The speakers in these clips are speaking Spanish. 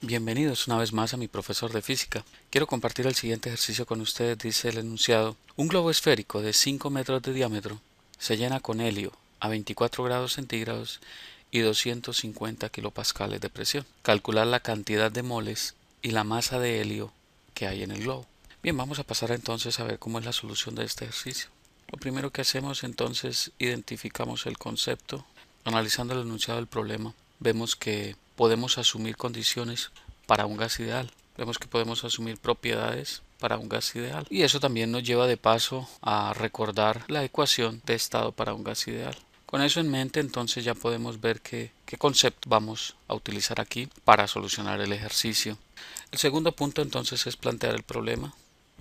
Bienvenidos una vez más a mi profesor de física. Quiero compartir el siguiente ejercicio con ustedes. Dice el enunciado: un globo esférico de 5 metros de diámetro se llena con helio a 24 grados centígrados y 250 kilopascales de presión. Calcular la cantidad de moles y la masa de helio que hay en el globo. Bien, vamos a pasar entonces a ver cómo es la solución de este ejercicio. Lo primero que hacemos entonces, identificamos el concepto. Analizando el enunciado del problema, vemos que podemos asumir condiciones para un gas ideal. Vemos que podemos asumir propiedades para un gas ideal. Y eso también nos lleva de paso a recordar la ecuación de estado para un gas ideal. Con eso en mente, entonces ya podemos ver qué concepto vamos a utilizar aquí para solucionar el ejercicio. El segundo punto entonces es plantear el problema.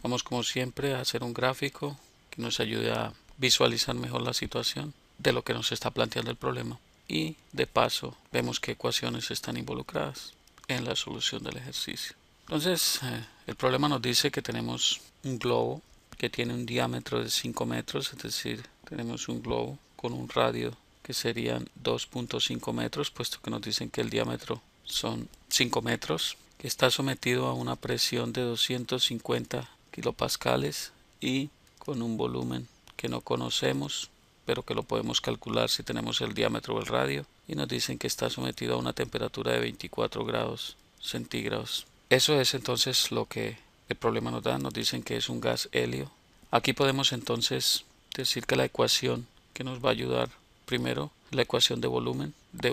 Vamos como siempre a hacer un gráfico que nos ayude a visualizar mejor la situación de lo que nos está planteando el problema, y de paso vemos qué ecuaciones están involucradas en la solución del ejercicio. Entonces el problema nos dice que tenemos un globo que tiene un diámetro de 5 metros, es decir, tenemos un globo con un radio que serían 2.5 metros, puesto que nos dicen que el diámetro son 5 metros, que está sometido a una presión de 250 kilopascales y con un volumen que no conocemos, pero que lo podemos calcular si tenemos el diámetro o el radio, y nos dicen que está sometido a una temperatura de 24 grados centígrados. Eso es entonces lo que el problema nos da. Nos dicen que es un gas helio. Aquí podemos entonces decir que la ecuación que nos va a ayudar, primero, la ecuación de volumen de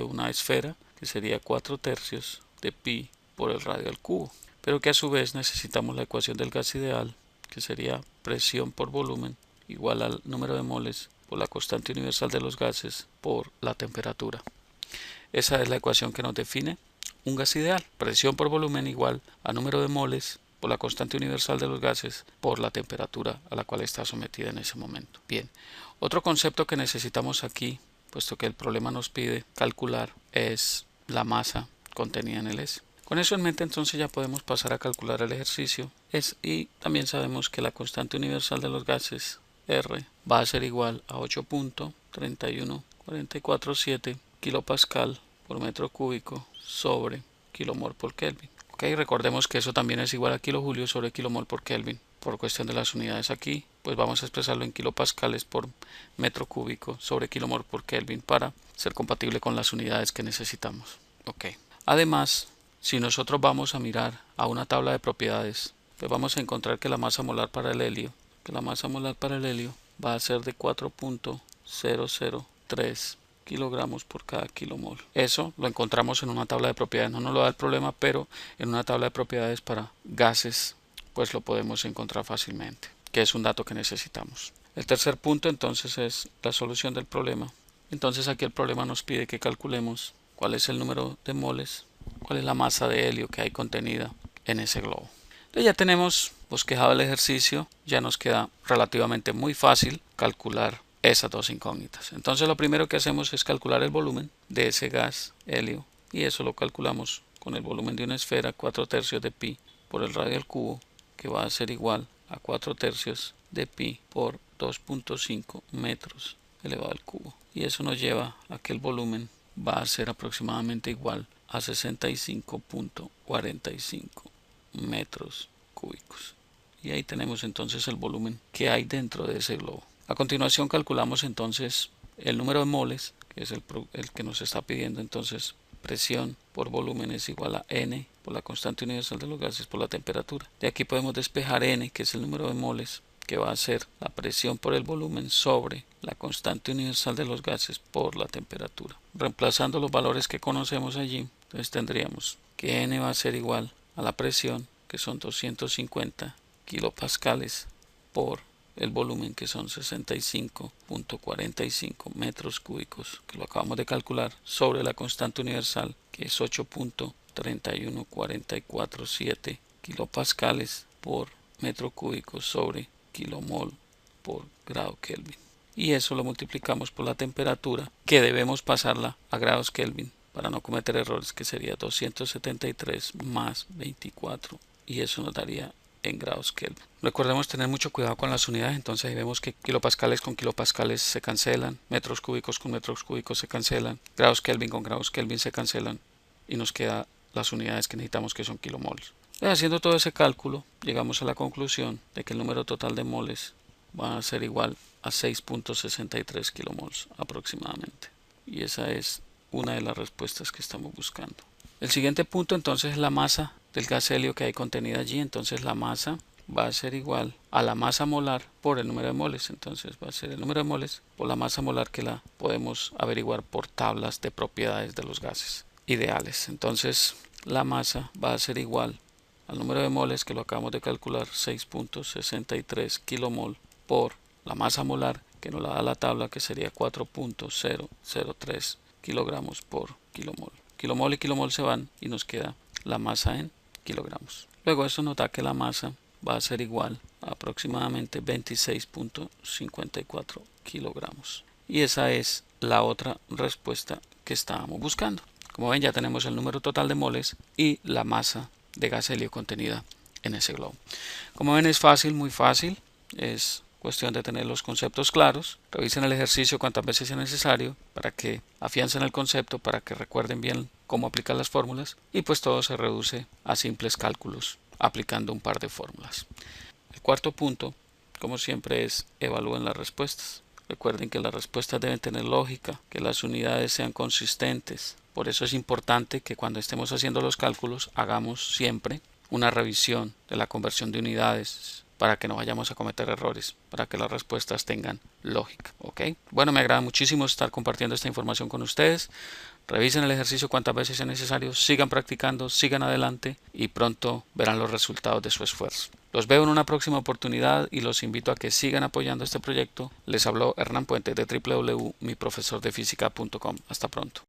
una esfera, que sería 4 tercios de pi por el radio al cubo, pero que a su vez necesitamos la ecuación del gas ideal, que sería presión por volumen igual al número de moles por la constante universal de los gases por la temperatura. Esa es la ecuación que nos define un gas ideal: presión por volumen igual a número de moles por la constante universal de los gases por la temperatura a la cual está sometida en ese momento. Bien, otro concepto que necesitamos aquí, puesto que el problema nos pide calcular, es la masa contenida en el S. Con eso en mente entonces ya podemos pasar a calcular el ejercicio, y también sabemos que la constante universal de los gases, R, va a ser igual a 8.31447 kilopascal por metro cúbico sobre kilomol por Kelvin. Ok, recordemos que eso también es igual a kilojulios sobre kilomol por Kelvin. Por cuestión de las unidades aquí, pues vamos a expresarlo en kilopascales por metro cúbico sobre kilomol por Kelvin para ser compatible con las unidades que necesitamos. Ok. Además, si nosotros vamos a mirar a una tabla de propiedades, pues vamos a encontrar que la masa molar para el helio va a ser de 4.003 kilogramos por cada kilomol. Eso lo encontramos en una tabla de propiedades. No nos lo da el problema, pero en una tabla de propiedades para gases pues lo podemos encontrar fácilmente, que es un dato que necesitamos. El tercer punto entonces es la solución del problema. Entonces aquí el problema nos pide que calculemos cuál es el número de moles, cuál es la masa de helio que hay contenida en ese globo. Entonces ya tenemos bosquejado el ejercicio, ya nos queda relativamente muy fácil calcular esas dos incógnitas. Entonces lo primero que hacemos es calcular el volumen de ese gas helio, y eso lo calculamos con el volumen de una esfera, 4 tercios de pi por el radio al cubo, que va a ser igual a 4 tercios de pi por 2.5 metros elevado al cubo. Y eso nos lleva a que el volumen va a ser aproximadamente igual a 65.45 metros cúbicos. Y ahí tenemos entonces el volumen que hay dentro de ese globo. A continuación calculamos entonces el número de moles, que es el que nos está pidiendo. Entonces presión por volumen es igual a N por la constante universal de los gases por la temperatura. De aquí podemos despejar N, que es el número de moles, que va a ser la presión por el volumen sobre la constante universal de los gases por la temperatura. Reemplazando los valores que conocemos allí, entonces tendríamos que N va a ser igual a la presión, que son 250 kilopascales, por el volumen, que son 65.45 metros cúbicos, que lo acabamos de calcular, sobre la constante universal, que es 8.31447 kilopascales por metro cúbico sobre kilomol por grado Kelvin. Y eso lo multiplicamos por la temperatura, que debemos pasarla a grados Kelvin para no cometer errores, que sería 273 más 24, y eso nos daría en grados Kelvin. Recordemos tener mucho cuidado con las unidades. Entonces ahí vemos que kilopascales con kilopascales se cancelan, metros cúbicos con metros cúbicos se cancelan, grados Kelvin con grados Kelvin se cancelan, y nos queda las unidades que necesitamos, que son kilomoles. Haciendo todo ese cálculo, llegamos a la conclusión de que el número total de moles va a ser igual a 6.63 kilomoles aproximadamente. Y esa es una de las respuestas que estamos buscando. El siguiente punto entonces es la masa del gas helio que hay contenida allí. Entonces la masa va a ser igual a la masa molar por el número de moles. Entonces va a ser el número de moles por la masa molar, que la podemos averiguar por tablas de propiedades de los gases ideales. Entonces la masa va a ser igual al número de moles, que lo acabamos de calcular, 6.63 kilomol, por la masa molar, que nos la da la tabla, que sería 4.003 kilogramos por kilomol. Kilomol y kilomol se van y nos queda la masa en kilogramos. Luego eso nos da que la masa va a ser igual a aproximadamente 26.54 kilogramos. Y esa es la otra respuesta que estábamos buscando. Como ven, ya tenemos el número total de moles y la masa de gas helio contenida en ese globo. Como ven, es fácil, muy fácil. Es cuestión de tener los conceptos claros. Revisen el ejercicio cuantas veces sea necesario para que afiancen el concepto, para que recuerden bien cómo aplicar las fórmulas, y pues todo se reduce a simples cálculos aplicando un par de fórmulas. El cuarto punto, como siempre, es evalúen las respuestas. Recuerden que las respuestas deben tener lógica, que las unidades sean consistentes. Por eso es importante que cuando estemos haciendo los cálculos hagamos siempre una revisión de la conversión de unidades, para que no vayamos a cometer errores, para que las respuestas tengan lógica. ¿Ok? Bueno, me agrada muchísimo estar compartiendo esta información con ustedes. Revisen el ejercicio cuantas veces sea necesario, sigan practicando, sigan adelante y pronto verán los resultados de su esfuerzo. Los veo en una próxima oportunidad y los invito a que sigan apoyando este proyecto. Les habló Hernán Puente de www.miprofesordefísica.com. Hasta pronto.